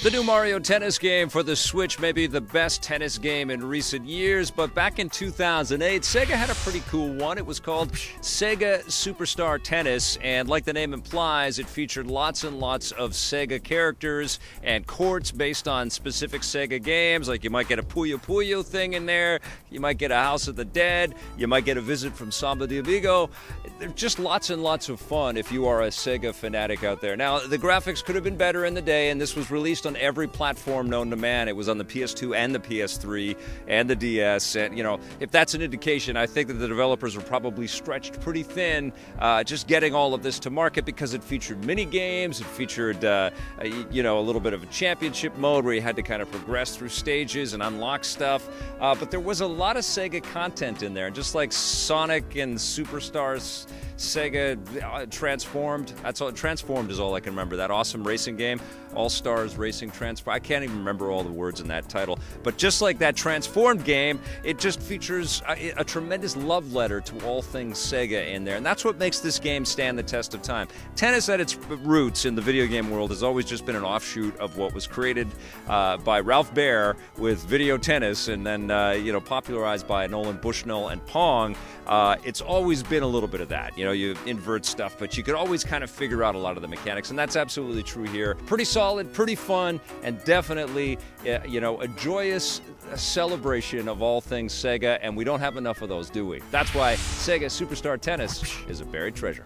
The new Mario Tennis game for the Switch may be the best tennis game in recent years, but back in 2008, Sega had a pretty cool one. It was called Sega Superstar Tennis, and like the name implies, it featured lots and lots of Sega characters and courts based on specific Sega games. Like you might get a Puyo Puyo thing in there, you might get a House of the Dead, you might get a visit from Samba de Vigo. They're just lots and lots of fun if you are a Sega fanatic out there. Now, the graphics could have been better in the day, and this was released on every platform known to man. It was on the PS2 and the PS3 and the DS. And, if that's an indication, I think that the developers were probably stretched pretty thin just getting all of this to market because it featured mini games. It featured, a little bit of a championship mode where you had to kind of progress through stages and unlock stuff. But there was a lot of Sega content in there. Just like Sonic and Superstars, Sega Transformed. That's all. Transformed is all I can remember. That awesome racing game, All Stars Racing Transform. I can't even remember all the words in that title. But just like that Transformed game, it just features a tremendous love letter to all things Sega in there, and that's what makes this game stand the test of time. Tennis, at its roots in the video game world, has always just been an offshoot of what was created by Ralph Baer with video tennis, and then popularized by Nolan Bushnell and Pong. It's always been a little bit of that. You invert stuff, but you could always kind of figure out a lot of the mechanics, and that's absolutely true here. Pretty solid, pretty fun, and definitely, a joyous celebration of all things Sega, and we don't have enough of those, do we? That's why Sega Superstar Tennis is a buried treasure.